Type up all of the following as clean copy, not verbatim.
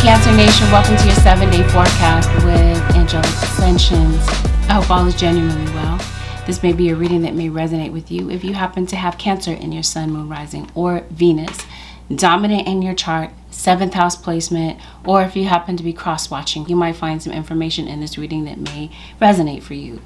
Cancer Nation, welcome to your 7-day forecast with Angelic Ascensions. I hope all is genuinely well. This may be a reading that may resonate with you if you happen to have Cancer in your Sun, Moon, Rising, or Venus dominant in your chart, 7th house placement, or if you happen to be cross-watching, you might find some information in this reading that may resonate for you.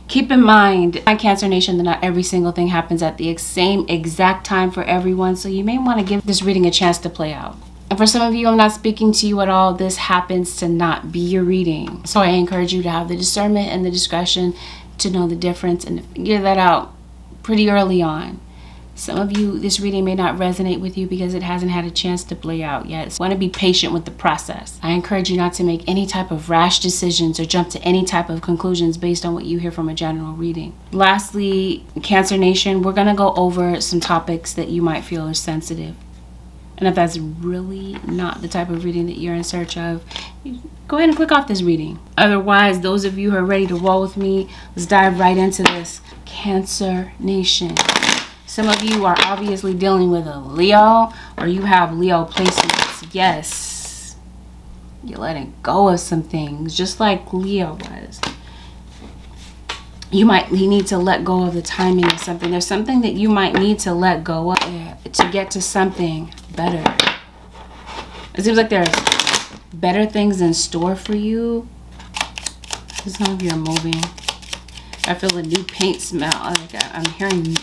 Keep in mind, Cancer Nation, that not every single thing happens at the same exact time for everyone, so you may want to give this reading a chance to play out. And for some of you, I'm not speaking to you at all. This happens to not be your reading. So I encourage you to have the discernment and the discretion to know the difference and to figure that out pretty early on. Some of you, this reading may not resonate with you because it hasn't had a chance to play out yet. So I want to be patient with the process. I encourage you not to make any type of rash decisions or jump to any type of conclusions based on what you hear from a general reading. Lastly, Cancer Nation, we're going to go over some topics that you might feel are sensitive. And if that's really not the type of reading that you're in search of, go ahead and click off this reading. Otherwise, those of you who are ready to roll with me, let's dive right into this. Cancer Nation. Some of you are obviously dealing with a Leo, or you have Leo placements. Yes, you're letting go of some things, just like Leo was. You need to let go of the timing of something. There's something that you might need to let go of to get to something better. It seems like there's better things in store for you. Some of you are moving. I feel a new paint smell. I'm hearing,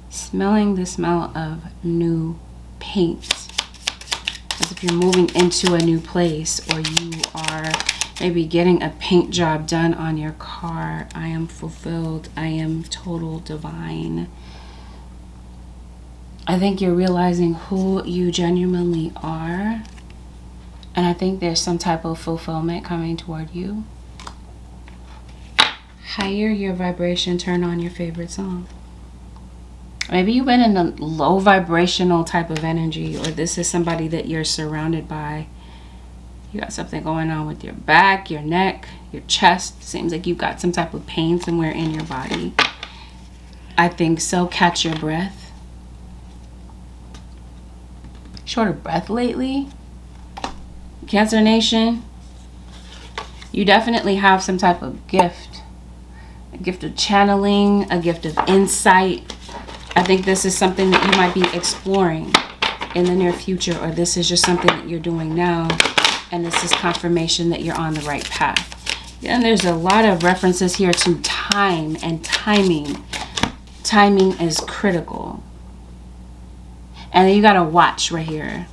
smelling the smell of new paint. As if you're moving into a new place, or you are maybe getting a paint job done on your car. I am fulfilled. I am total divine. I think you're realizing who you genuinely are. And I think there's some type of fulfillment coming toward you. Higher your vibration, turn on your favorite song. Maybe you've been in a low vibrational type of energy, or this is somebody that you're surrounded by. You got something going on with your back, your neck, your chest. Seems like you've got some type of pain somewhere in your body. I think so. Catch your breath. Short of breath lately? Cancer Nation, you definitely have some type of gift. A gift of channeling, a gift of insight. I think this is something that you might be exploring in the near future, or this is just something that you're doing now. And this is confirmation that you're on the right path. Yeah, and there's a lot of references here to time and timing. Timing is critical. And then you got a watch right here.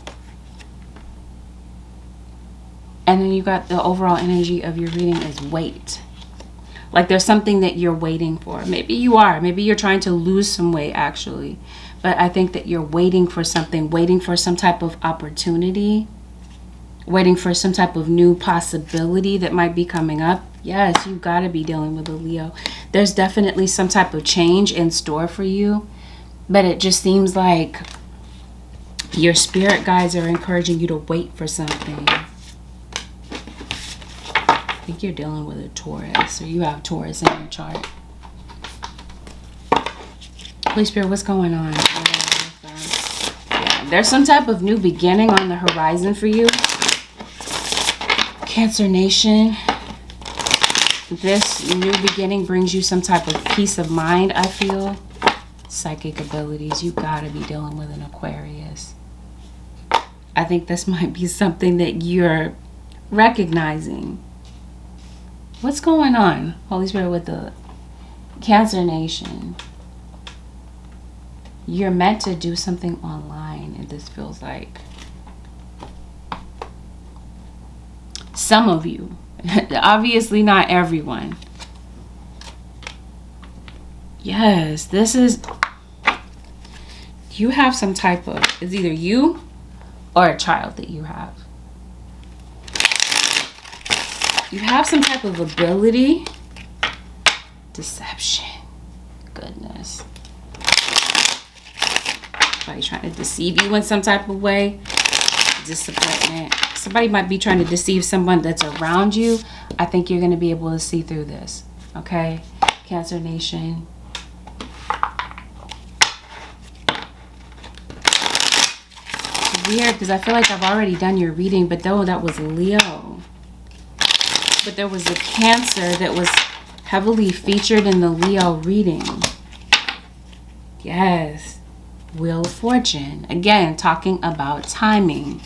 And then you got the overall energy of your reading is wait. Like there's something that you're waiting for. Maybe you are. Maybe you're trying to lose some weight actually. But I think that you're waiting for something. Waiting for some type of opportunity. Waiting for some type of new possibility that might be coming up. Yes, you got to be dealing with a Leo. There's definitely some type of change in store for you. But it just seems like your spirit guides are encouraging you to wait for something. I think you're dealing with a Taurus, or you have Taurus in your chart. Holy Spirit, what's going on? Yeah, there's some type of new beginning on the horizon for you. Cancer Nation, this new beginning brings you some type of peace of mind, I feel. Psychic abilities, you gotta be dealing with an Aquarius. I think this might be something that you're recognizing. What's going on, Holy Spirit, with the Cancer Nation? You're meant to do something online, and this feels like some of you, obviously not everyone. Yes, this is, you have some type of, it's either you or a child that you have. You have some type of ability. Deception. Goodness. Somebody trying to deceive you in some type of way. Disappointment. Somebody might be trying to deceive someone that's around you. I think you're going to be able to see through this. Okay? Cancer Nation. weird because I feel like I've already done your reading, but though that was Leo. But there was a Cancer that was heavily featured in the Leo reading. Yes. Wheel of Fortune. Again, talking about timing.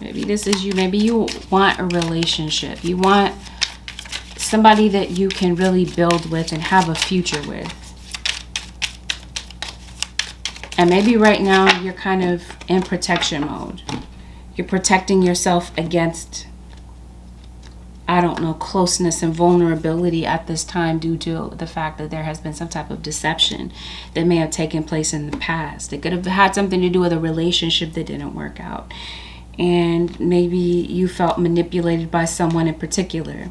Maybe this is you. Maybe you want a relationship. You want somebody that you can really build with and have a future with. And maybe right now you're kind of in protection mode. You're protecting yourself against, I don't know, closeness and vulnerability at this time due to the fact that there has been some type of deception that may have taken place in the past. It could have had something to do with a relationship that didn't work out. And maybe you felt manipulated by someone in particular.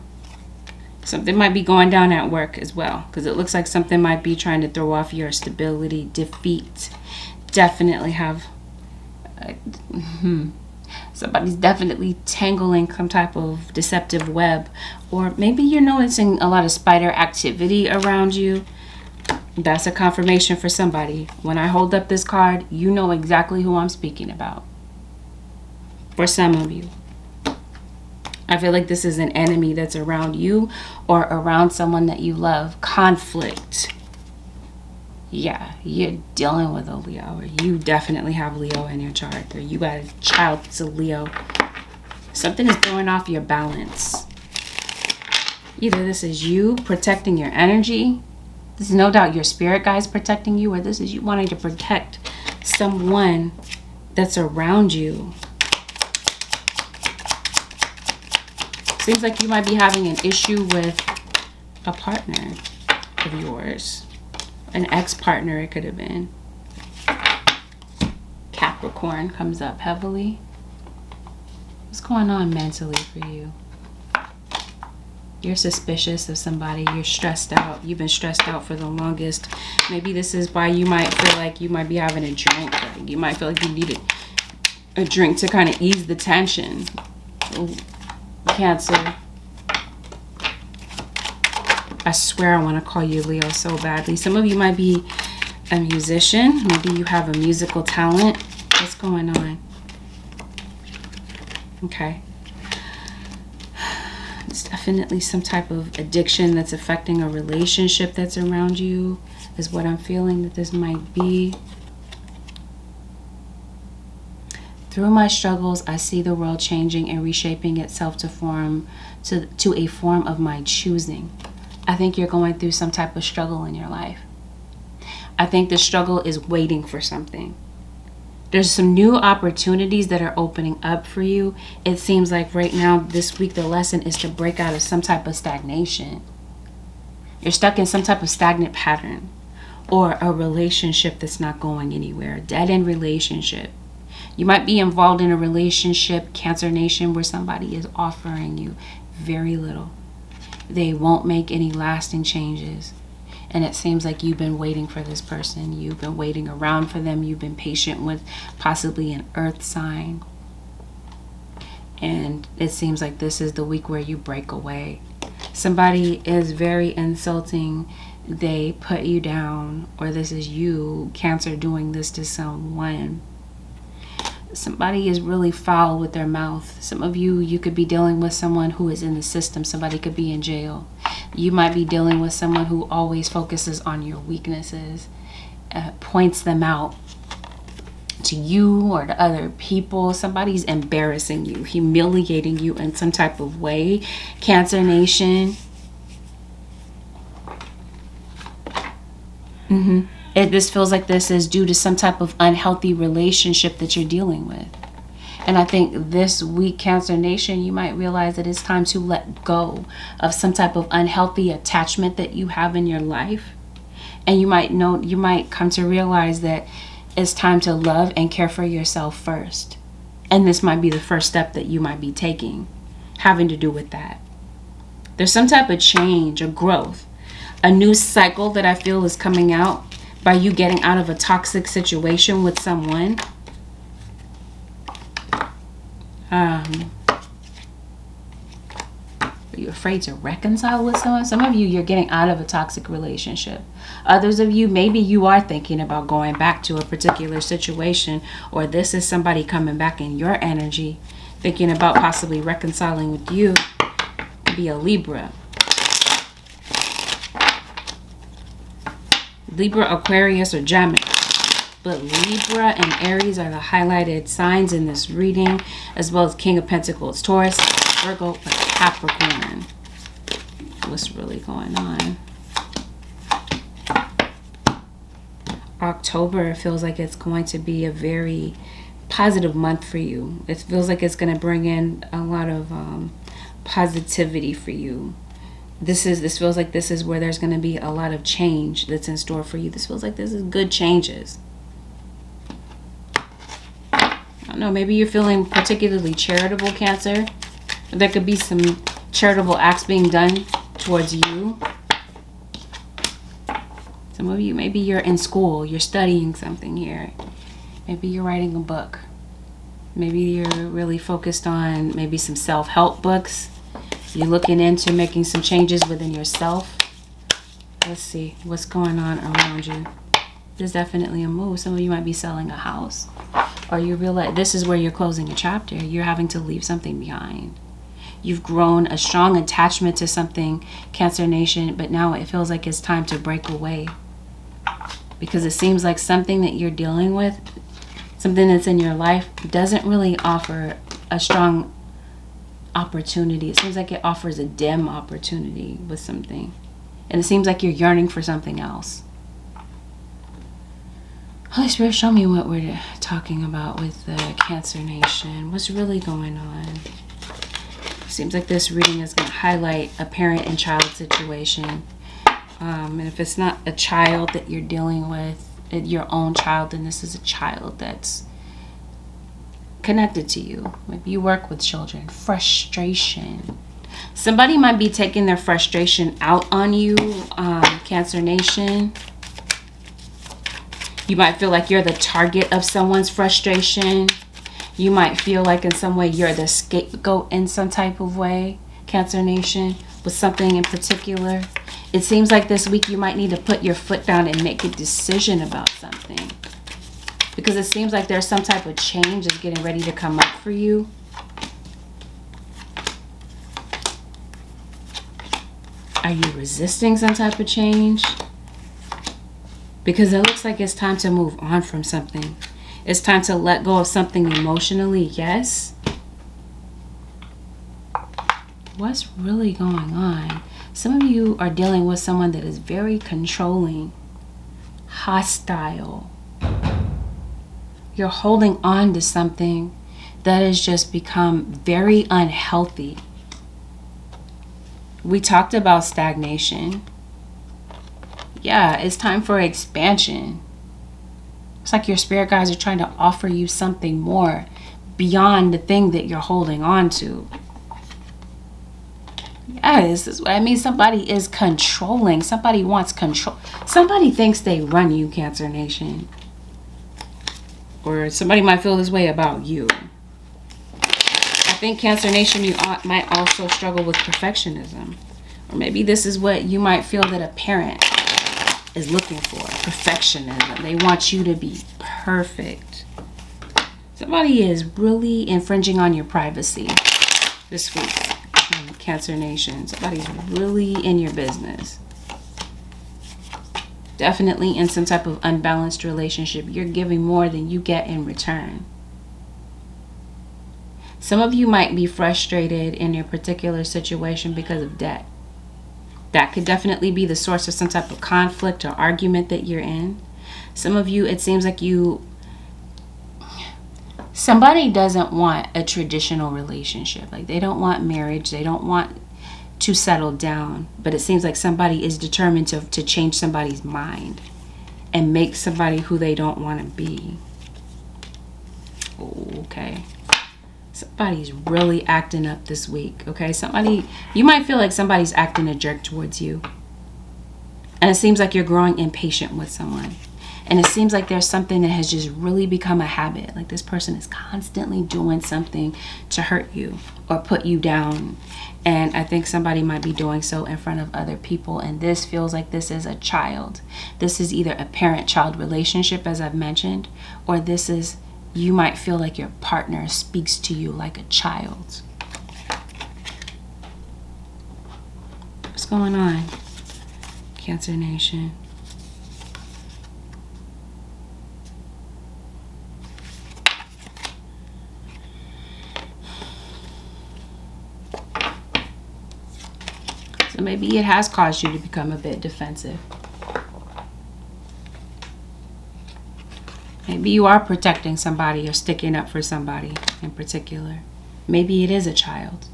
Something might be going down at work as well, because it looks like something might be trying to throw off your stability, defeat. Definitely have... somebody's definitely tangling some type of deceptive web. Or maybe you're noticing a lot of spider activity around you. That's a confirmation for somebody. When I hold up this card, you know exactly who I'm speaking about. For some of you, I feel like this is an enemy that's around you or around someone that you love. Conflict. Yeah, you're dealing with a Leo, or you definitely have Leo in your chart, or you got a child that's a Leo. Something is throwing off your balance. Either this is you protecting your energy. This is no doubt your spirit guides protecting you, or this is you wanting to protect someone that's around you. Seems like you might be having an issue with a partner of yours. An ex-partner it could have been. Capricorn comes up heavily. What's going on mentally for you? You're suspicious of somebody. You're stressed out. You've been stressed out for the longest. Maybe this is why you might feel like you might be having a drink. Like you might feel like you needed a drink to kind of ease the tension. Ooh. Cancer. I swear I want to call you Leo so badly. Some of you might be a musician. Maybe you have a musical talent. What's going on? Okay. It's definitely some type of addiction that's affecting a relationship that's around you, is what I'm feeling that this might be. Through my struggles, I see the world changing and reshaping itself to a form of my choosing. I think you're going through some type of struggle in your life. I think the struggle is waiting for something. There's some new opportunities that are opening up for you. It seems like right now, this week, the lesson is to break out of some type of stagnation. You're stuck in some type of stagnant pattern, or a relationship that's not going anywhere, a dead-end relationship. You might be involved in a relationship, Cancer Nation, where somebody is offering you very little. They won't make any lasting changes. And it seems like you've been waiting for this person. You've been waiting around for them. You've been patient with possibly an earth sign. And it seems like this is the week where you break away. Somebody is very insulting. They put you down. Or this is you, Cancer, doing this to someone. Somebody is really foul with their mouth. Some of you could be dealing with someone who is in the system. Somebody could be in jail. You might be dealing with someone who always focuses on your weaknesses, points them out to you or to other people. Somebody's embarrassing you, humiliating you in some type of way. Cancer Nation. This feels like this is due to some type of unhealthy relationship that you're dealing with. And I think this week, Cancer Nation, you might realize that it's time to let go of some type of unhealthy attachment that you have in your life. And you might come to realize that it's time to love and care for yourself first. And this might be the first step that you might be taking, having to do with that. There's some type of change or growth, a new cycle that I feel is coming out by you getting out of a toxic situation with someone. you afraid to reconcile with someone? Some of you, you're getting out of a toxic relationship. Others of you, maybe you are thinking about going back to a particular situation, or this is somebody coming back in your energy, thinking about possibly reconciling with you. Be a Libra. Libra, Aquarius, or Gemini. But Libra and Aries are the highlighted signs in this reading, as well as King of Pentacles, Taurus, Virgo, or Capricorn. What's really going on? October feels like it's going to be a very positive month for you. It feels like it's going to bring in a lot of positivity for you. This feels like this is where there's going to be a lot of change that's in store for you. This feels like this is good changes. I don't know, maybe you're feeling particularly charitable, Cancer. There could be some charitable acts being done towards you. Some of you, maybe you're in school, you're studying something here. Maybe you're writing a book. Maybe you're really focused on maybe some self-help books. You're looking into making some changes within yourself. Let's see what's going on around you. There's definitely a move. Some of you might be selling a house, or you realize this is where you're closing a chapter. You're having to leave something behind. You've grown a strong attachment to something, Cancer Nation, but now it feels like it's time to break away, because it seems like something that you're dealing with, something that's in your life, doesn't really offer a strong opportunity. It seems like it offers a dim opportunity with something, and it seems like you're yearning for something else. Holy Spirit, show me what we're talking about with the Cancer Nation. What's really going on? Seems like this reading is going to highlight a parent and child situation. And if it's not a child that you're dealing with, your own child, then this is a child that's connected to you. Maybe you work with children. Frustration. Somebody might be taking their frustration out on you, Cancer Nation. You might feel like you're the target of someone's frustration. You might feel like in some way you're the scapegoat in some type of way, Cancer Nation, with something in particular. It seems like this week you might need to put your foot down and make a decision about something, because it seems like there's some type of change that's getting ready to come up for you. Are you resisting some type of change? Because it looks like it's time to move on from something. It's time to let go of something emotionally, yes? What's really going on? Some of you are dealing with someone that is very controlling, hostile. You're holding on to something that has just become very unhealthy. We talked about stagnation. Yeah, it's time for expansion. It's like your spirit guides are trying to offer you something more beyond the thing that you're holding on to. Yeah, this is what I mean. Somebody is controlling. Somebody wants control. Somebody thinks they run you, Cancer Nation. Or somebody might feel this way about you. I think, Cancer Nation, you might also struggle with perfectionism. Or maybe this is what you might feel that a parent is looking for. Perfectionism. They want you to be perfect. Somebody is really infringing on your privacy this week, Cancer Nation. Somebody's really in your business. Definitely in some type of unbalanced relationship. You're giving more than you get in return. Some of you might be frustrated in your particular situation because of debt. That could definitely be the source of some type of conflict or argument that you're in. Some of you, it seems like somebody doesn't want a traditional relationship. Like they don't want marriage. They don't want to settle down. But it seems like somebody is determined to change somebody's mind and make somebody who they don't want to be. Okay. Somebody's really acting up this week, okay? You might feel like somebody's acting a jerk towards you. And it seems like you're growing impatient with someone. And it seems like there's something that has just really become a habit. Like this person is constantly doing something to hurt you or put you down. And I think somebody might be doing so in front of other people. And this feels like this is a child. This is either a parent-child relationship, as I've mentioned, or this is, you might feel like your partner speaks to you like a child. What's going on, Cancer Nation? So maybe it has caused you to become a bit defensive. Maybe you are protecting somebody or sticking up for somebody in particular. Maybe it is a child.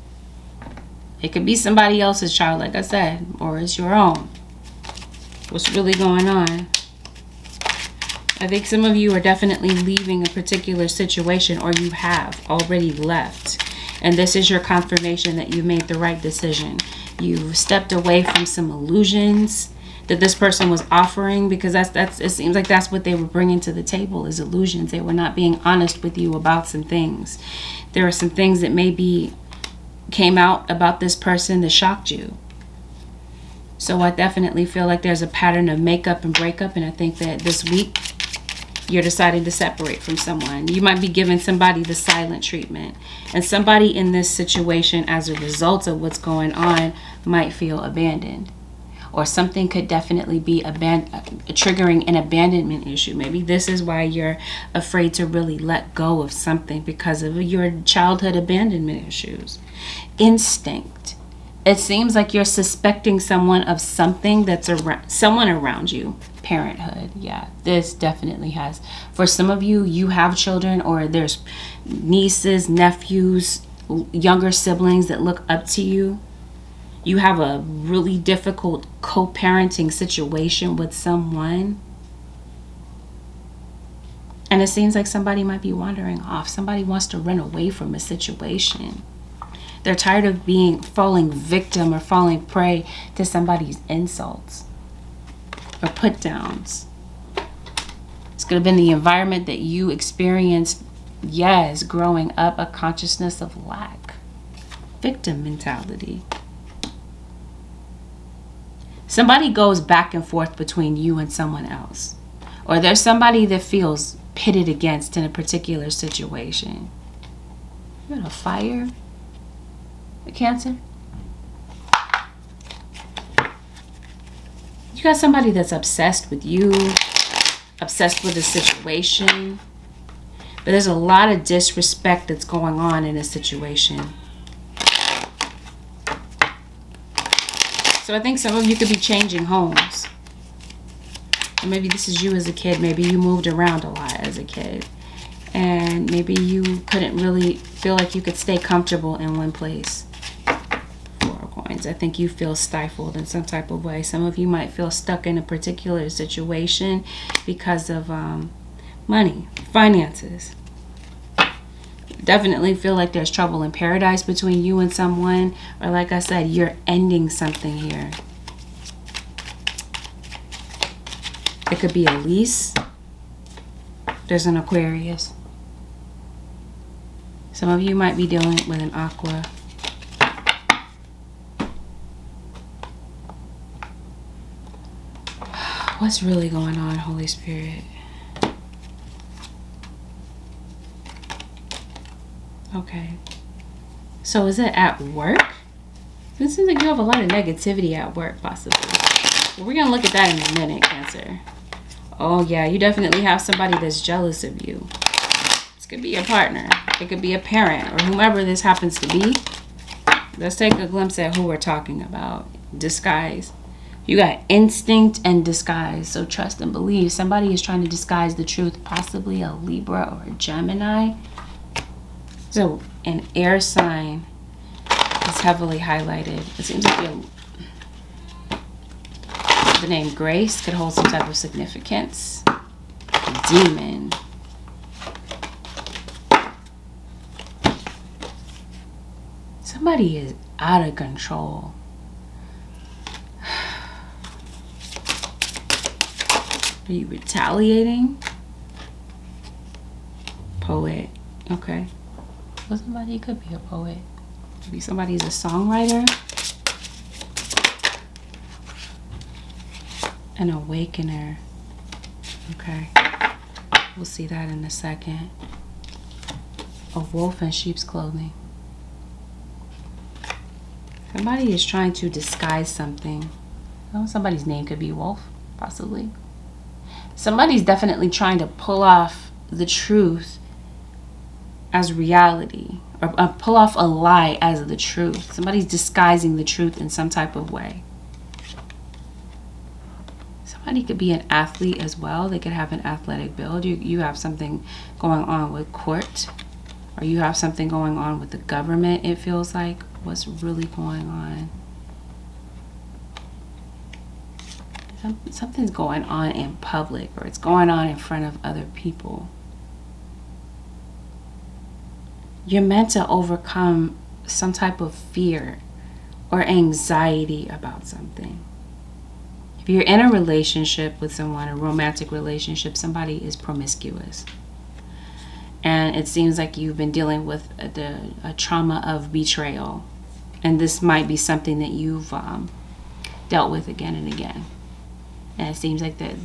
It could be somebody else's child, like I said, or it's your own. What's really going on? I think some of you are definitely leaving a particular situation, or you have already left. And this is your confirmation that you made the right decision. You've stepped away from some illusions that this person was offering, because it seems like that's what they were bringing to the table, is illusions. They were not being honest with you about some things. There are some things that maybe came out about this person that shocked you. So I definitely feel like there's a pattern of makeup and breakup, and I think that this week you're deciding to separate from someone. You might be giving somebody the silent treatment, and somebody in this situation, as a result of what's going on, might feel abandoned. Or something could definitely be triggering an abandonment issue. Maybe this is why you're afraid to really let go of something, because of your childhood abandonment issues. Instinct. It seems like you're suspecting someone of something that's someone around you. Parenthood. Yeah, this definitely has. For some of you, you have children, or there's nieces, nephews, younger siblings that look up to you. You have a really difficult co-parenting situation with someone. And it seems like somebody might be wandering off. Somebody wants to run away from a situation. They're tired of falling victim or falling prey to somebody's insults or put downs. It's going to have been the environment that you experienced, yes, growing up, a consciousness of lack, victim mentality. Somebody goes back and forth between you and someone else. Or there's somebody that feels pitted against in a particular situation. You got a fire? A Cancer? You got somebody that's obsessed with you, obsessed with the situation. But there's a lot of disrespect that's going on in a situation. So I think some of you could be changing homes. Or maybe this is you as a kid. Maybe you moved around a lot as a kid. And maybe you couldn't really feel like you could stay comfortable in one place. I think you feel stifled in some type of way. Some of you might feel stuck in a particular situation because of money, finances. Definitely feel like there's trouble in paradise between you and someone. Or like I said, you're ending something here. It could be a lease. There's an Aquarius. Some of you might be dealing with an Aqua. What's really going on, Holy Spirit? Okay. So is it at work? It seems like you have a lot of negativity at work, possibly. Well, we're going to look at that in a minute, Cancer. Oh, yeah. You definitely have somebody that's jealous of you. This could be your partner. It could be a parent or whomever this happens to be. Let's take a glimpse at who we're talking about. Disguise. You got instinct and disguise. So trust and believe. Somebody is trying to disguise the truth. Possibly a Libra or a Gemini. So an air sign is heavily highlighted. It seems like the name Grace could hold some type of significance. Demon. Somebody is out of control. Are you retaliating? Poet. Okay. Well, somebody could be a poet. Maybe somebody's a songwriter. An awakener. Okay. We'll see that in a second. A wolf in sheep's clothing. Somebody is trying to disguise something. Oh, somebody's name could be Wolf, possibly. Somebody's definitely trying to pull off the truth as reality, or pull off a lie as the truth. Somebody's disguising the truth in some type of way. Somebody could be an athlete as well. They could have an athletic build. You have something going on with court, or you have something going on with the government, it feels like. What's really going on? Something's going on in public, or it's going on in front of other people. You're meant to overcome some type of fear or anxiety about something. If you're in a relationship with someone, a romantic relationship, somebody is promiscuous. And it seems like you've been dealing with a trauma of betrayal. And this might be something that you've dealt with again and again. And it seems like that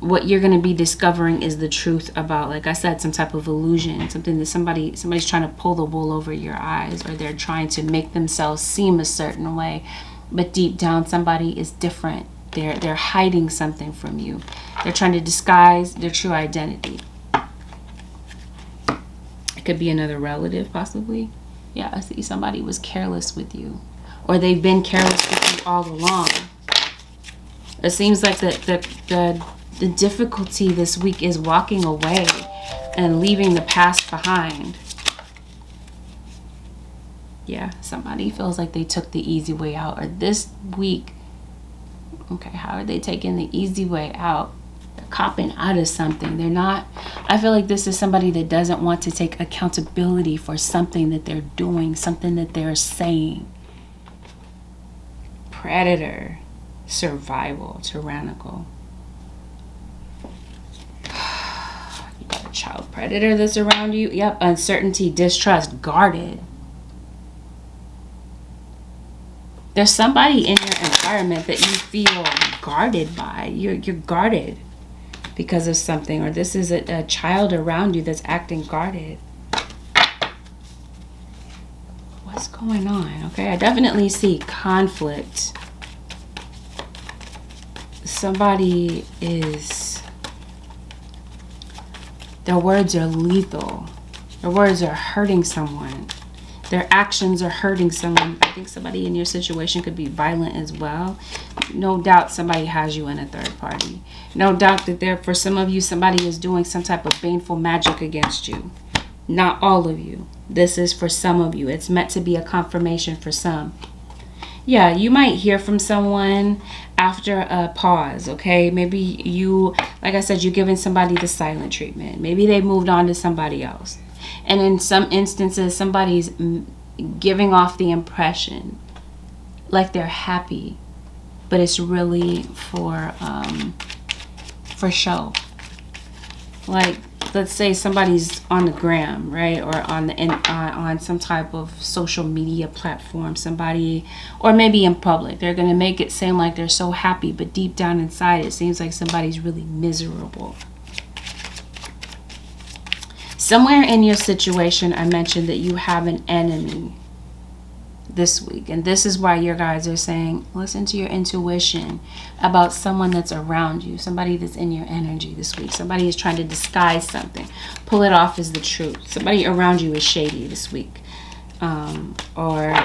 what you're going to be discovering is the truth about, like I said, some type of illusion, something that somebody's trying to pull the wool over your eyes, or they're trying to make themselves seem a certain way, but deep down somebody is different. They're hiding something from you. They're trying to disguise their true identity. It could be another relative, possibly. Yeah, I see somebody was careless with you, or they've been careless with you all along. It seems like the difficulty this week is walking away and leaving the past behind. Yeah, somebody feels like they took the easy way out, or this week. Okay, how are they taking the easy way out? They're copping out of something. They're not. I feel like this is somebody that doesn't want to take accountability for something that they're doing, something that they're saying. Predator, survival, tyrannical. You got a child predator that's around you. Yep, uncertainty, distrust, guarded. There's somebody in your environment that you feel guarded by. You're guarded because of something, or this is a child around you that's acting guarded. What's going on? Okay, I definitely see conflict. Somebody is... Their words are lethal. Their words are hurting someone. Their actions are hurting someone. I think somebody in your situation could be violent as well. No doubt somebody has you in a third party. No doubt that for some of you, somebody is doing some type of baneful magic against you. Not all of you. This is for some of you. It's meant to be a confirmation for some. Yeah, you might hear from someone after a pause, okay? Maybe you, like I said, you're giving somebody the silent treatment. Maybe they moved on to somebody else. And in some instances, somebody's giving off the impression like they're happy, but it's really for show. Like, let's say somebody's on the gram, right, or on some type of social media platform. Somebody, or maybe in public, they're gonna make it seem like they're so happy, but deep down inside, it seems like somebody's really miserable. Somewhere in your situation, I mentioned that you have an enemy this week. And this is why your guides are saying, listen to your intuition about someone that's around you, somebody that's in your energy this week. Somebody is trying to disguise something, pull it off as the truth. Somebody around you is shady this week. Or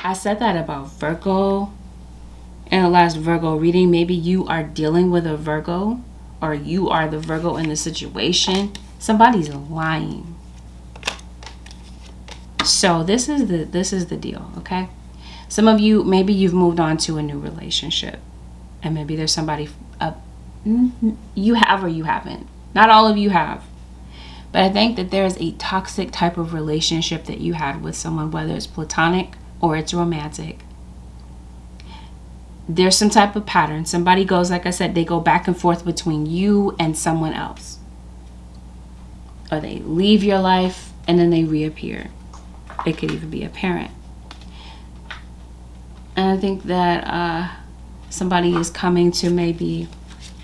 I said that about Virgo in the last Virgo reading. Maybe you are dealing with a Virgo, or you are the Virgo in the situation. Somebody's lying. So this is the deal, okay? Some of you, maybe you've moved on to a new relationship, and maybe there's somebody you have or you haven't. Not all of you have. But I think that there's a toxic type of relationship that you had with someone, whether it's platonic or it's romantic. there's some type of pattern. Somebody goes, like I said, they go back and forth between you and someone else. Or they leave your life and then they reappear. It could even be a parent. And I think that somebody is coming to maybe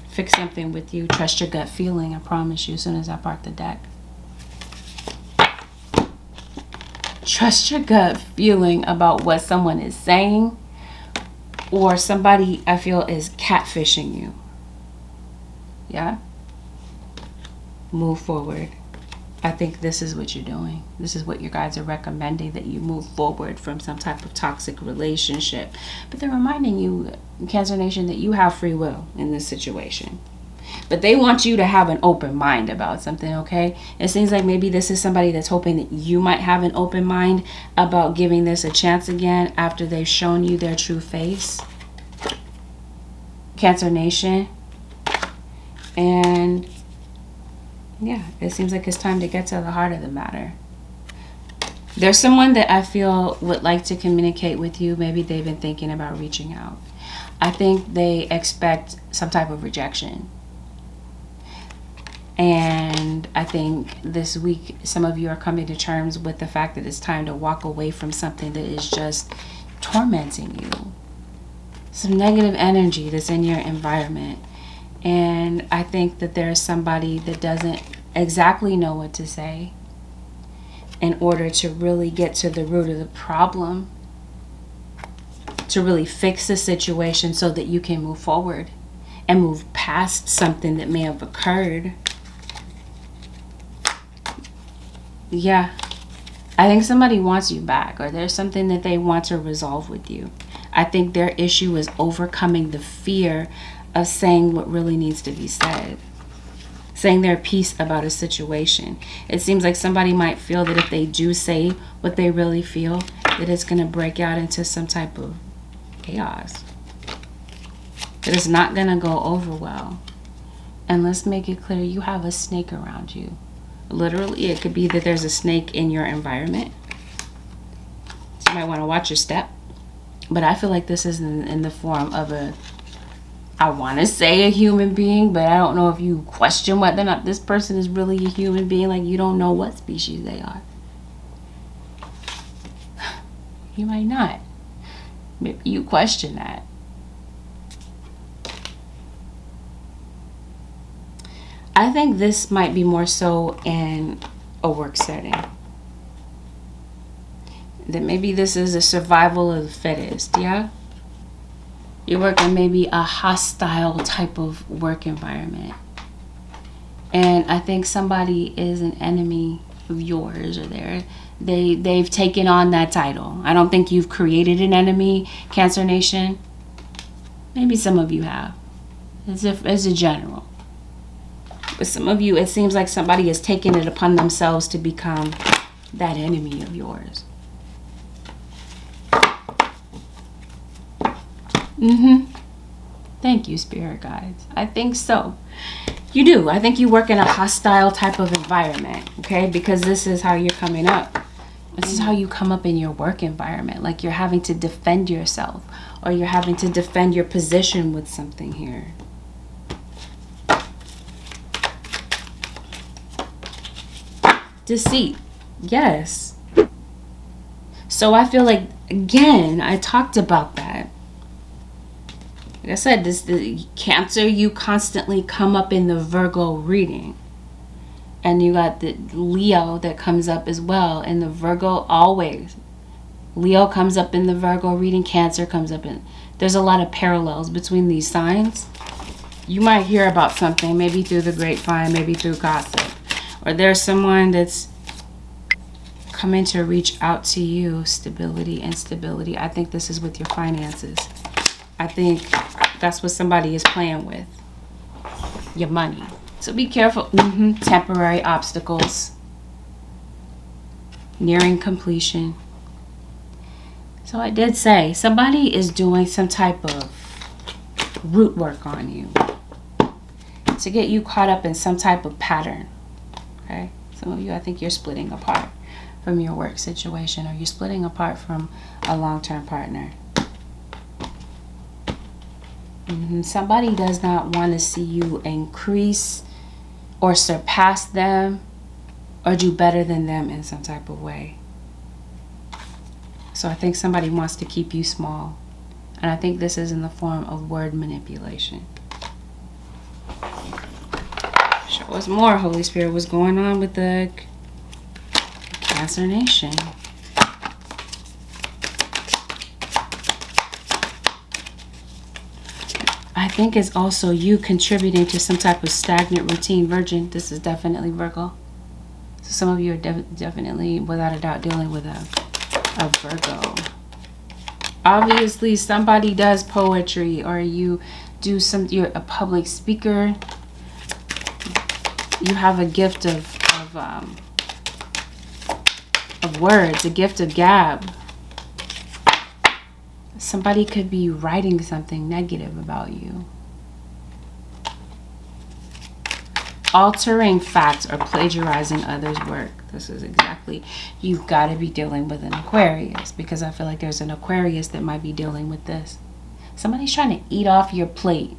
fix something with you. Trust your gut feeling, I promise you, as soon as I park the deck. Trust your gut feeling about what someone is saying, or somebody, I feel, is catfishing you. Yeah? Move forward. I think this is what you're doing. This is what your guides are recommending, that you move forward from some type of toxic relationship. But they're reminding you, Cancer Nation, that you have free will in this situation. But they want you to have an open mind about something, okay? It seems like maybe this is somebody that's hoping that you might have an open mind about giving this a chance again after they've shown you their true face. Cancer Nation. And yeah, it seems like it's time to get to the heart of the matter. There's someone that I feel would like to communicate with you. Maybe they've been thinking about reaching out. I think they expect some type of rejection. And I think this week, some of you are coming to terms with the fact that it's time to walk away from something that is just tormenting you. Some negative energy that's in your environment. And I think that there's somebody that doesn't exactly know what to say in order to really get to the root of the problem, to really fix the situation so that you can move forward and move past something that may have occurred. Yeah, I think somebody wants you back, or there's something that they want to resolve with you. I think their issue is overcoming the fear of saying what really needs to be said, saying their piece about a situation. It seems like somebody might feel that if they do say what they really feel, that it's going to break out into some type of chaos, that it's not going to go over well. And let's make it clear, you have a snake around you. Literally, it could be that there's a snake in your environment. So you might want to watch your step. But I feel like this is in the form of I want to say a human being, but I don't know if you question whether or not this person is really a human being. Like, you don't know what species they are. You might not. Maybe you question that. I think this might be more so in a work setting. That maybe this is a survival of the fittest, yeah? You work in maybe a hostile type of work environment. And I think somebody is an enemy of yours, or they've taken on that title. I don't think you've created an enemy, Cancer Nation. Maybe some of you have. As a general. But some of you, it seems like somebody has taken it upon themselves to become that enemy of yours. Thank you, spirit guides. I think so. You do. I think you work in a hostile type of environment, okay? Because this is how you're coming up. This is how you come up in your work environment. Like you're having to defend yourself, or you're having to defend your position with something here. Deceit. Yes. So I feel like, again, I talked about that. Like I said, the Cancer, you constantly come up in the Virgo reading. And you got the Leo that comes up as well in the Virgo always. Leo comes up in the Virgo reading. Cancer comes up in. There's a lot of parallels between these signs. You might hear about something, maybe through the grapevine, maybe through gossip. Or there's someone that's coming to reach out to you. Stability, instability. I think this is with your finances. I think that's what somebody is playing with. Your money. So be careful. Temporary obstacles. Nearing completion. So I did say somebody is doing some type of root work on you to get you caught up in some type of pattern. Okay? Some of you, I think you're splitting apart from your work situation, or you're splitting apart from a long-term partner. Somebody does not want to see you increase or surpass them or do better than them in some type of way. So I think somebody wants to keep you small. And I think this is in the form of word manipulation. Show us more, Holy Spirit. What's going on with the Cancer Nation? I think it's also you contributing to some type of stagnant routine. Virgin, this is definitely Virgo. So some of you are definitely, without a doubt, dealing with a Virgo. Obviously, somebody does poetry, or you do you're a public speaker. You have a gift of words, a gift of gab. Somebody could be writing something negative about you. Altering facts or plagiarizing others' work. This is exactly, you've got to be dealing with an Aquarius, because I feel like there's an Aquarius that might be dealing with this. Somebody's trying to eat off your plate.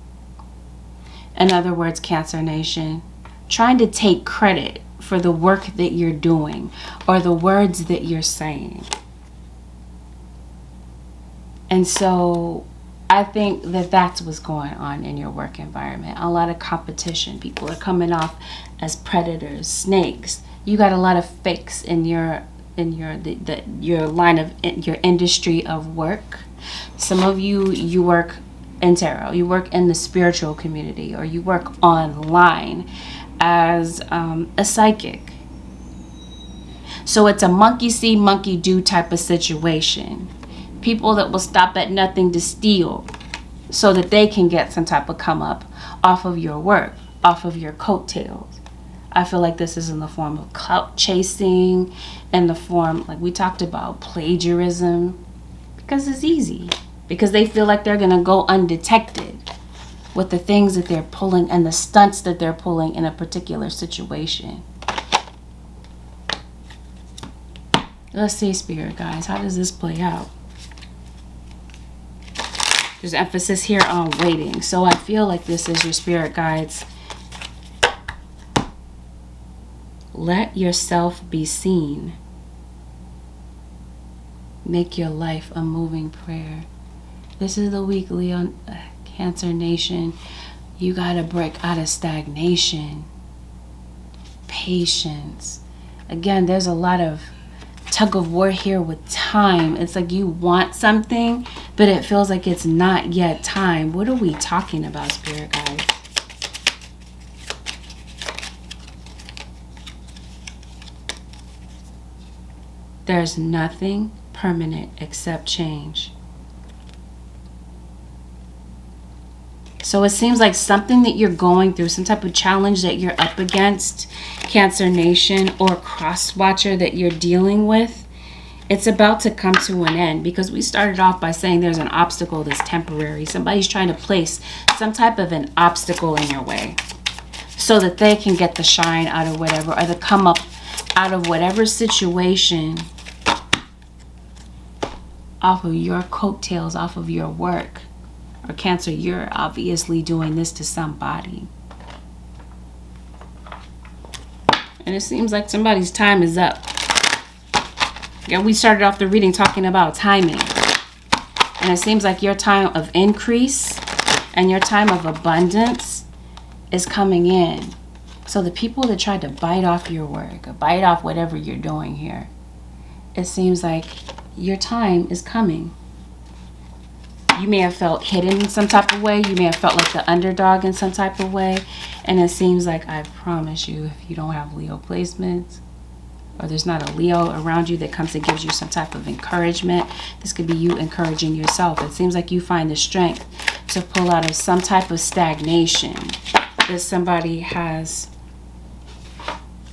In other words, Cancer Nation, trying to take credit for the work that you're doing or the words that you're saying. And so I think that that's what's going on in your work environment. A lot of competition. People are coming off as predators, snakes. You got a lot of fakes in your line of your industry of work. Some of you work in tarot. You work in the spiritual community, or you work online as a psychic. So it's a monkey see, monkey do type of situation. People that will stop at nothing to steal so that they can get some type of come up off of your work, off of your coattails. I feel like this is in the form of clout chasing, in the form, like we talked about, plagiarism, because it's easy, because they feel like they're going to go undetected with the things that they're pulling and the stunts that they're pulling in a particular situation. Let's see, Spirit guys, how does this play out? There's emphasis here on waiting. So I feel like this is your spirit guides. Let yourself be seen. Make your life a moving prayer. This is the weekly on Cancer Nation. You got to break out of stagnation. Patience. Again, there's a lot of tug of war here with time. It's like you want something, but it feels like it's not yet time. What are we talking about, Spirit guides? There's nothing permanent except change. So it seems like something that you're going through, some type of challenge that you're up against, Cancer Nation, or cross watcher that you're dealing with, it's about to come to an end, because we started off by saying there's an obstacle that's temporary. Somebody's trying to place some type of an obstacle in your way so that they can get the shine out of whatever, or the come up out of whatever situation off of your coattails, off of your work. Or Cancer, you're obviously doing this to somebody. And it seems like somebody's time is up. Yeah, we started off the reading talking about timing. And it seems like your time of increase and your time of abundance is coming in. So the people that tried to bite off your work, or bite off whatever you're doing here, it seems like your time is coming. You may have felt hidden in some type of way. You may have felt like the underdog in some type of way. And it seems like, I promise you, if you don't have Leo placements, or there's not a Leo around you that comes and gives you some type of encouragement, this could be you encouraging yourself. It seems like you find the strength to pull out of some type of stagnation that somebody has.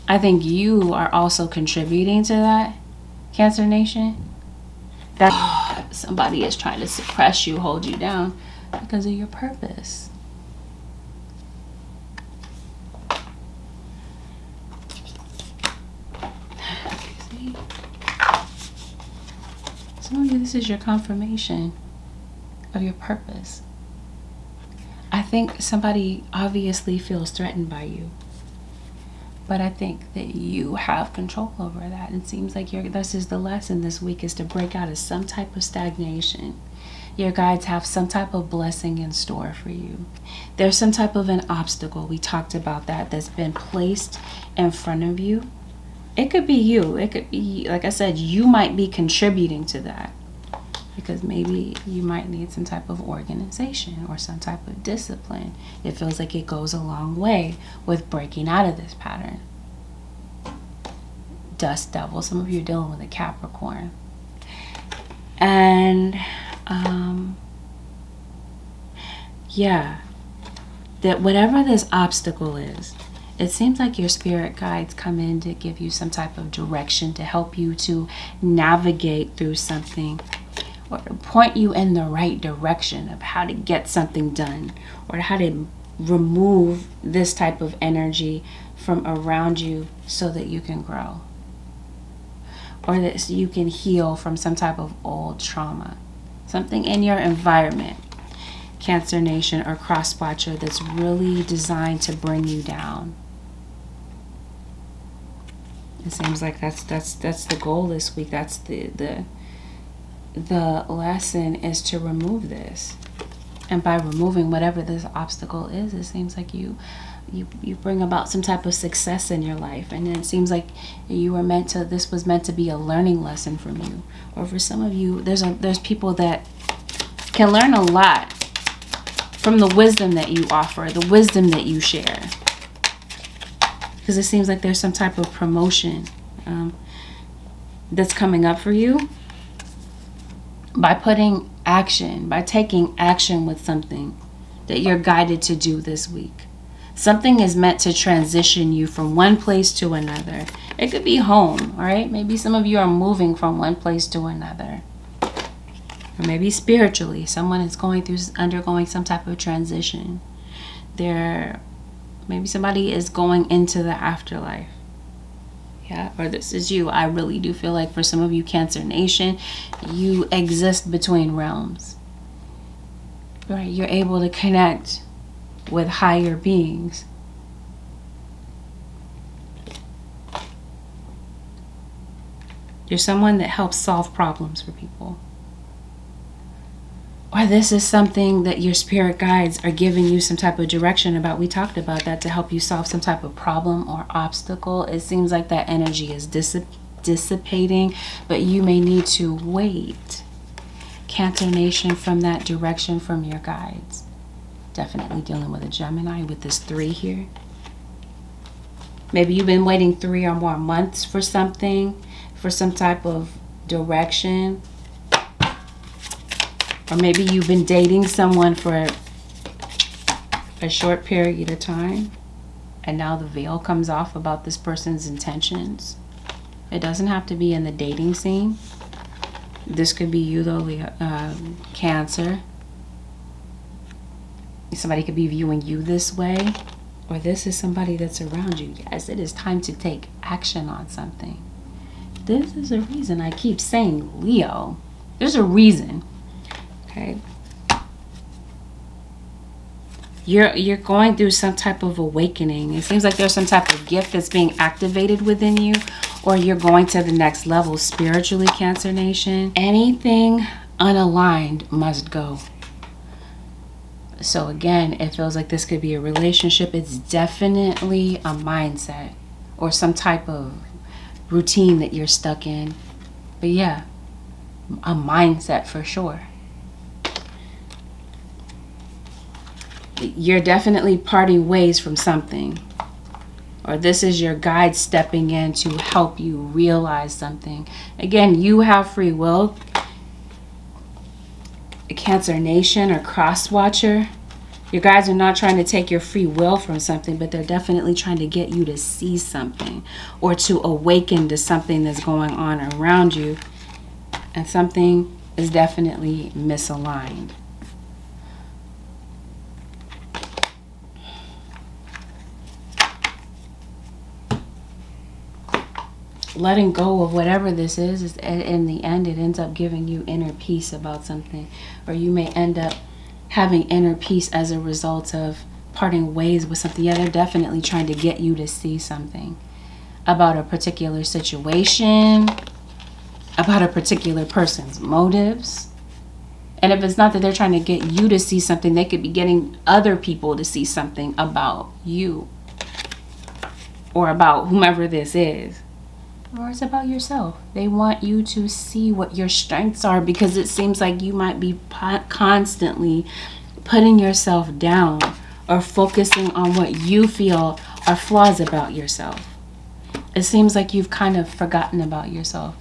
I think you are also contributing to that, Cancer Nation. That somebody is trying to suppress you, hold you down because of your purpose. See? Some of you, this is your confirmation of your purpose. I think somebody obviously feels threatened by you. But I think that you have control over that. It seems like this is the lesson this week, is to break out of some type of stagnation. Your guides have some type of blessing in store for you. There's some type of an obstacle, we talked about that's been placed in front of you. It could be you. It could be, like I said, you might be contributing to that. Because maybe you might need some type of organization or some type of discipline. It feels like it goes a long way with breaking out of this pattern. Dust devil. Some of you are dealing with a Capricorn. And yeah, that whatever this obstacle is, it seems like your spirit guides come in to give you some type of direction, to help you to navigate through something, or to point you in the right direction of how to get something done, or how to remove this type of energy from around you so that you can grow, or that you can heal from some type of old trauma. Something in your environment, Cancer Nation or Cross Watcher, that's really designed to bring you down. It seems like that's the goal this week. That's the lesson, is to remove this. And by removing whatever this obstacle is, it seems like you bring about some type of success in your life. And it seems like this was meant to be a learning lesson from you. Or for some of you, there's people that can learn a lot from the wisdom that you offer, the wisdom that you share. Because it seems like there's some type of promotion that's coming up for you. By taking action with something that you're guided to do this week. Something is meant to transition you from one place to another. It could be home, all right? Maybe some of you are moving from one place to another. Or maybe spiritually, someone is undergoing some type of transition. Maybe somebody is going into the afterlife. Yeah, or this is you. I really do feel like for some of you, Cancer Nation, you exist between realms. Right? You're able to connect with higher beings. You're someone that helps solve problems for people. Or this is something that your spirit guides are giving you some type of direction about. We talked about that, to help you solve some type of problem or obstacle. It seems like that energy is dissipating, but you may need to wait, Cancer Nation, from that direction from your guides. Definitely dealing with a Gemini with this 3 here. Maybe you've been waiting 3 or more months for something, for some type of direction. Or maybe you've been dating someone for a short period of time, and now the veil comes off about this person's intentions. It doesn't have to be in the dating scene. This could be you, though, Cancer. Somebody could be viewing you this way, or this is somebody that's around you. Yes, it is time to take action on something. This is a reason I keep saying Leo. There's a reason. Okay, you're going through some type of awakening. It seems like there's some type of gift that's being activated within you, or you're going to the next level spiritually, Cancer Nation. Anything unaligned must go. So again, it feels like this could be a relationship. It's definitely a mindset or some type of routine that you're stuck in. But yeah, a mindset for sure. You're definitely parting ways from something, or this is your guide stepping in to help you realize something. Again, you have free will, Cancer Nation or Cross Watcher. Your guides are not trying to take your free will from something, but they're definitely trying to get you to see something, or to awaken to something that's going on around you, and something is definitely misaligned. Letting go of whatever this is, in the end, it ends up giving you inner peace about something. Or you may end up having inner peace as a result of parting ways with something. Yeah, they're definitely trying to get you to see something about a particular situation, about a particular person's motives. And if it's not that they're trying to get you to see something, they could be getting other people to see something about you or about whomever this is. Or it's about yourself. They want you to see what your strengths are, because it seems like you might be constantly putting yourself down or focusing on what you feel are flaws about yourself. It seems like you've kind of forgotten about yourself,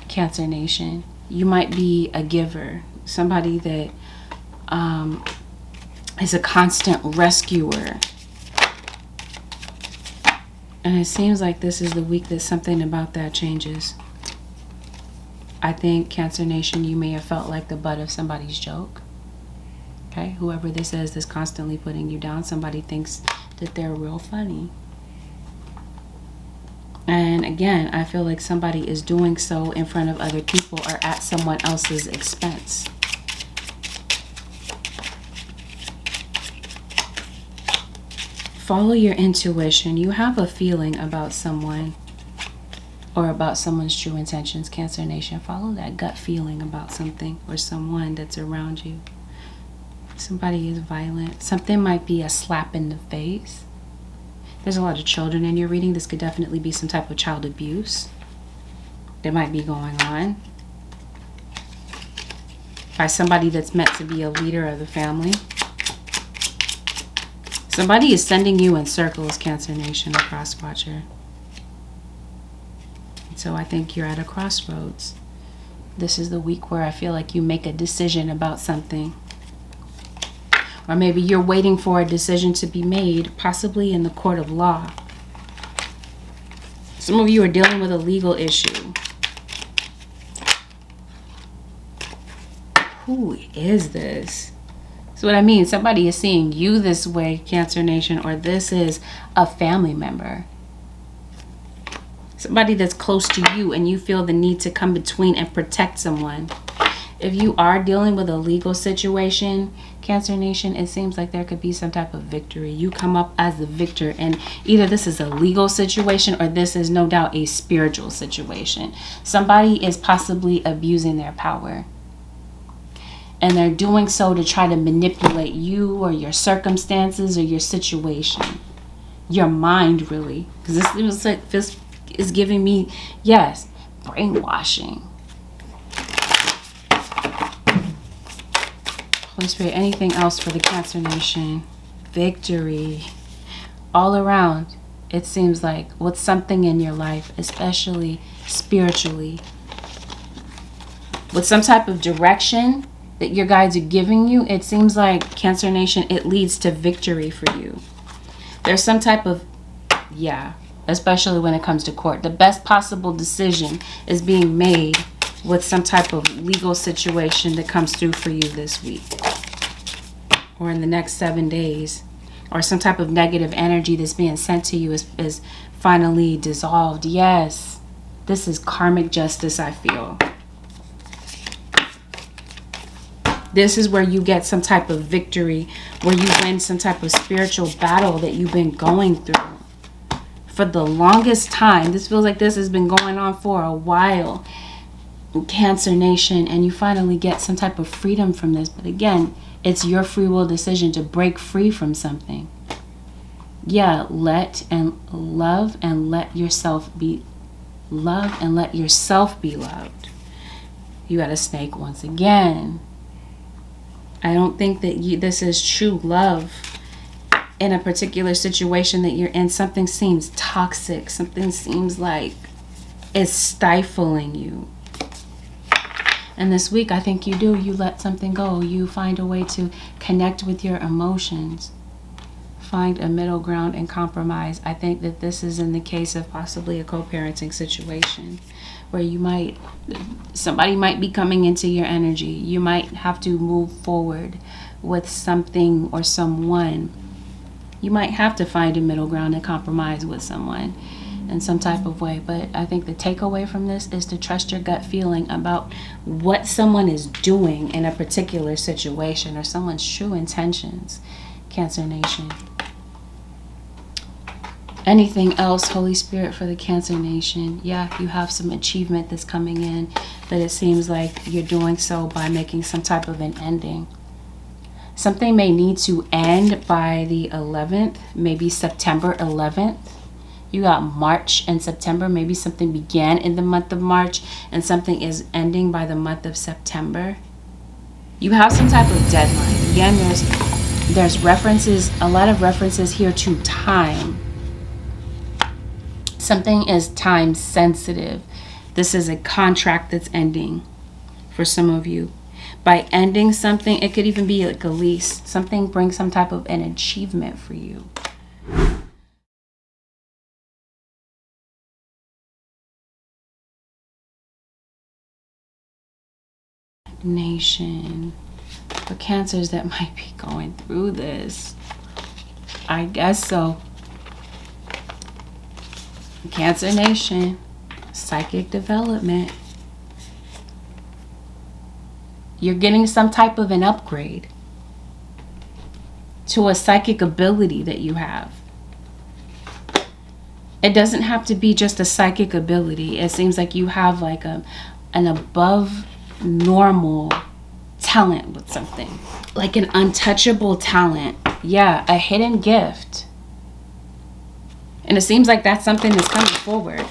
Cancer Nation. You might be a giver, somebody that is a constant rescuer. And it seems like this is the week that something about that changes. I think, Cancer Nation, you may have felt like the butt of somebody's joke. Okay, whoever this is that's constantly putting you down, somebody thinks that they're real funny. And again, I feel like somebody is doing so in front of other people or at someone else's expense. Follow your intuition. You have a feeling about someone or about someone's true intentions, Cancer Nation. Follow that gut feeling about something or someone that's around you. Somebody is violent. Something might be a slap in the face. There's a lot of children in your reading. This could definitely be some type of child abuse that might be going on by somebody that's meant to be a leader of the family. Somebody is sending you in circles, Cancer Nation, a cross watcher. So I think you're at a crossroads. This is the week where I feel like you make a decision about something. Or maybe you're waiting for a decision to be made, possibly in the court of law. Some of you are dealing with a legal issue. Who is this? So what I mean, somebody is seeing you this way, Cancer Nation, or this is a family member. Somebody that's close to you and you feel the need to come between and protect someone. If you are dealing with a legal situation, Cancer Nation, it seems like there could be some type of victory. You come up as the victor, and either this is a legal situation or this is no doubt a spiritual situation. Somebody is possibly abusing their power. And they're doing so to try to manipulate you or your circumstances or your situation. Your mind, really. Because this is giving me, yes, brainwashing. Holy Spirit, anything else for the Cancer Nation? Victory. All around, it seems like, with something in your life, especially spiritually, with some type of direction that your guides are giving you, it seems like, Cancer Nation, it leads to victory for you. There's some type of, especially when it comes to court, the best possible decision is being made with some type of legal situation that comes through for you this week or in the next 7 days, or some type of negative energy that's being sent to you is finally dissolved. Yes, this is karmic justice, I feel. This is where you get some type of victory, where you win some type of spiritual battle that you've been going through for the longest time. This feels like this has been going on for a while, Cancer Nation, and you finally get some type of freedom from this. But again, it's your free will decision to break free from something. Let and love and let yourself be loved and let yourself be loved. You got a snake once again. I don't think that this is true love in a particular situation that you're in. Something seems toxic. Something seems like it's stifling you. And this week, I think you do. You let something go. You find a way to connect with your emotions. Find a middle ground and compromise. I think that this is in the case of possibly a co-parenting situation where somebody might be coming into your energy. You might have to move forward with something or someone. You might have to find a middle ground and compromise with someone. in some type of way. But I think the takeaway from this is to trust your gut feeling about what someone is doing in a particular situation or someone's true intentions, Cancer Nation. Anything else, Holy Spirit, for the Cancer Nation? Yeah, you have some achievement that's coming in, but it seems like you're doing so by making some type of an ending. Something may need to end by the 11th, maybe September 11th. You got March and September. Maybe something began in the month of March and something is ending by the month of September. You have some type of deadline. Again, there's references, a lot of references here to time. Something is time sensitive. This is a contract that's ending for some of you. By ending something, it could even be like a lease. Something brings some type of an achievement for you. Nation. For Cancers that might be going through this, I guess so. Cancer Nation, psychic development. You're getting some type of an upgrade to a psychic ability that you have. It doesn't have to be just a psychic ability. It seems like you have like an above normal talent with something. Like an untouchable talent. Yeah, a hidden gift. And it seems like that's something that's coming forward.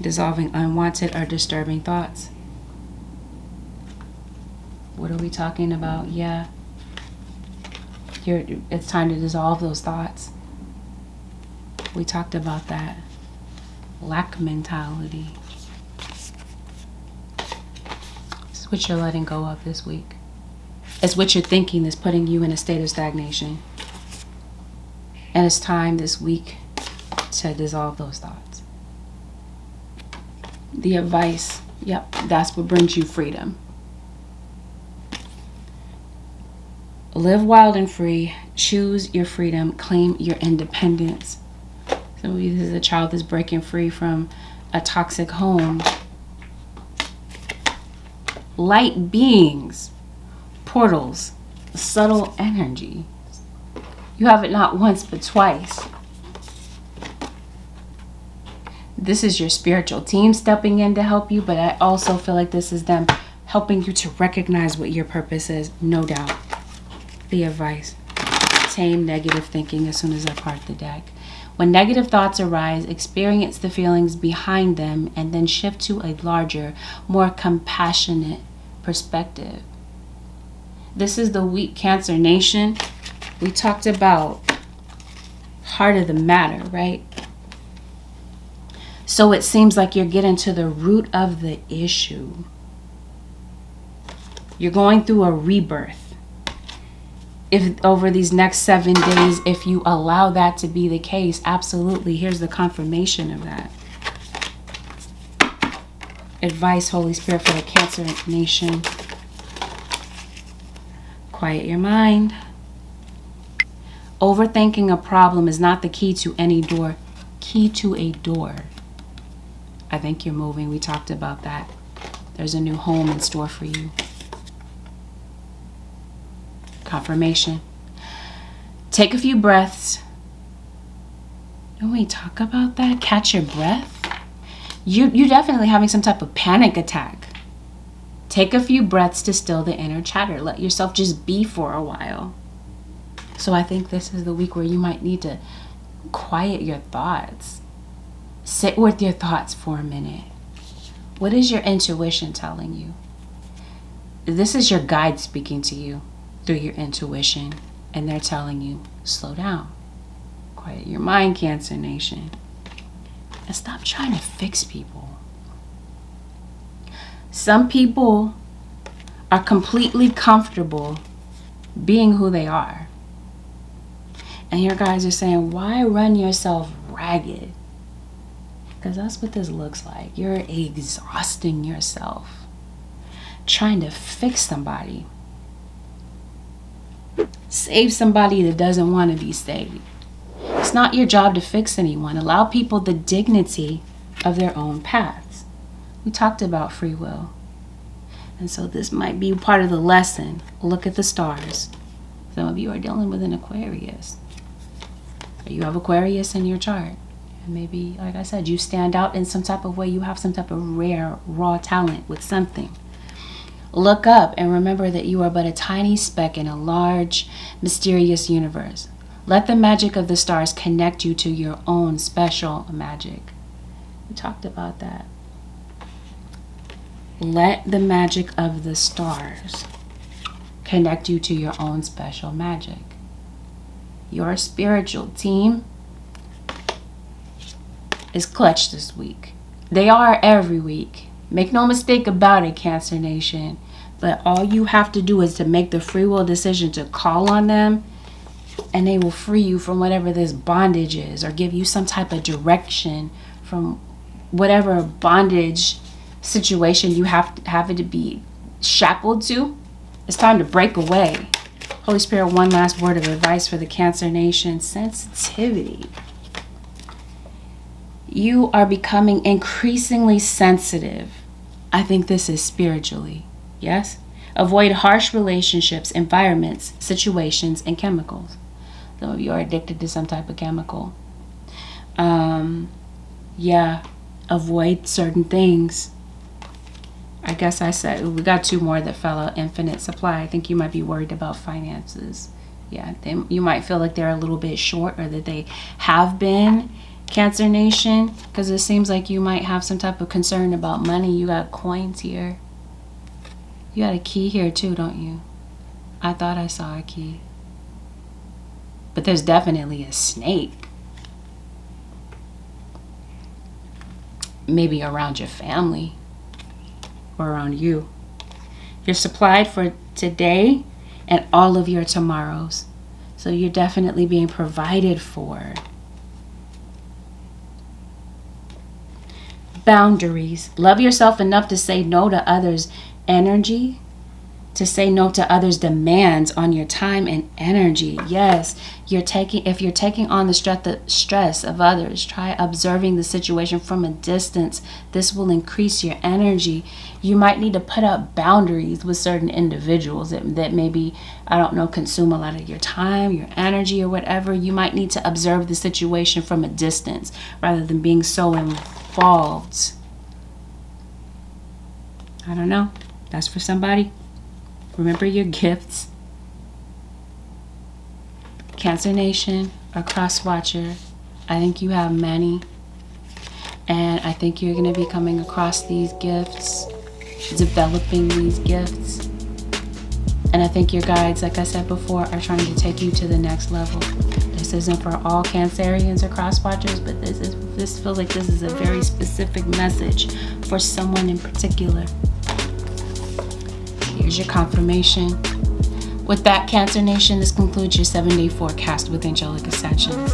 Dissolving unwanted or disturbing thoughts. What are we talking about? Yeah. It's time to dissolve those thoughts. We talked about that. Lack mentality. It's what you're letting go of this week. It's what you're thinking that's putting you in a state of stagnation. And it's time this week to dissolve those thoughts. The advice, yep, that's what brings you freedom. Live wild and free. Choose your freedom. Claim your independence. So this is a child that's breaking free from a toxic home. Light beings. Portals. Subtle energy. You have it not once but twice. This is your spiritual team stepping in to help you, but I also feel like this is them helping you to recognize what your purpose is, no doubt. The advice. Tame negative thinking as soon as I part the deck. When negative thoughts arise, experience the feelings behind them and then shift to a larger, more compassionate perspective. This is the weak Cancer Nation. We talked about heart of the matter, right? So it seems like you're getting to the root of the issue. You're going through a rebirth. If over these next 7 days, if you allow that to be the case, absolutely. Here's the confirmation of that. Advice, Holy Spirit, for the Cancer Nation. Quiet your mind. Overthinking a problem is not the key to any door. Key to a door. I think you're moving. We talked about that. There's a new home in store for you. Confirmation. Take a few breaths. Don't we talk about that? Catch your breath. You're definitely having some type of panic attack. Take a few breaths to still the inner chatter. Let yourself just be for a while. So I think this is the week where you might need to quiet your thoughts. Sit with your thoughts for a minute. What is your intuition telling you? This is your guide speaking to you through your intuition, and they're telling you, slow down. Quiet your mind, Cancer Nation. And stop trying to fix people. Some people are completely comfortable being who they are. And your guys are saying, why run yourself ragged? Because that's what this looks like. You're exhausting yourself. trying to fix somebody. Save somebody that doesn't want to be saved. It's not your job to fix anyone. Allow people the dignity of their own paths. We talked about free will. And so this might be part of the lesson. Look at the stars. Some of you are dealing with an Aquarius. Or you have Aquarius in your chart. And maybe, like I said, you stand out in some type of way. You have some type of rare, raw talent with something. Look up and remember that you are but a tiny speck in a large, mysterious universe. Let the magic of the stars connect you to your own special magic. We talked about that. Let the magic of the stars connect you to your own special magic. Your spiritual team is clutch this week. They are every week. Make no mistake about it, Cancer Nation. But all you have to do is to make the free will decision to call on them, and they will free you from whatever this bondage is, or give you some type of direction from whatever bondage situation you have it to be shackled to. It's time to break away. Holy Spirit, one last word of advice for the Cancer Nation. Sensitivity. You are becoming increasingly sensitive. I think this is spiritually. Yes? Avoid harsh relationships, environments, situations, and chemicals. Some of you are addicted to some type of chemical. Avoid certain things. I guess I said we got two more that fell out. Infinite supply. I think you might be worried about finances. Yeah, you might feel like they're a little bit short, or that they have been, Cancer Nation, because it seems like you might have some type of concern about money. You got coins here. You got a key here too, don't you? I thought I saw a key. But there's definitely a snake. Maybe around your family or around you. You're supplied for today and all of your tomorrows. So you're definitely being provided for. Boundaries. Love yourself enough to say no to others' energy, to say no to others' demands on your time and energy. Yes, if you're taking on the stress of others, try observing the situation from a distance. This will increase your energy. You might need to put up boundaries with certain individuals that maybe, I don't know, consume a lot of your time, your energy, or whatever. You might need to observe the situation from a distance rather than being so involved. I don't know. That's for somebody. Remember your gifts. Cancer Nation or Cross Watcher, I think you have many. And I think you're going to be coming across these gifts, developing these gifts. And I think your guides, like I said before, are trying to take you to the next level. This isn't for all Cancerians or Cross Watchers, but this feels like this is a very specific message for someone in particular. Here's your confirmation. With that, Cancer Nation, this concludes your 7-day forecast with Angelic Ascensions.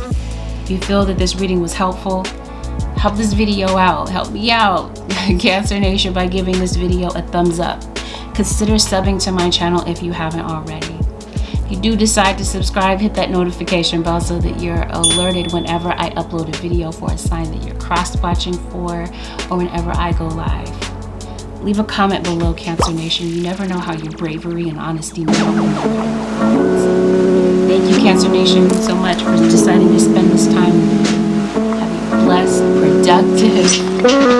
If you feel that this reading was helpful, help this video out. Help me out, Cancer Nation, by giving this video a thumbs up. Consider subbing to my channel if you haven't already. If you do decide to subscribe, hit that notification bell so that you're alerted whenever I upload a video for a sign that you're cross-watching for, or whenever I go live. Leave a comment below, Cancer Nation. You never know how your bravery and honesty may help. Thank you, Cancer Nation, so much for deciding to spend this time with me. Have a blessed, productive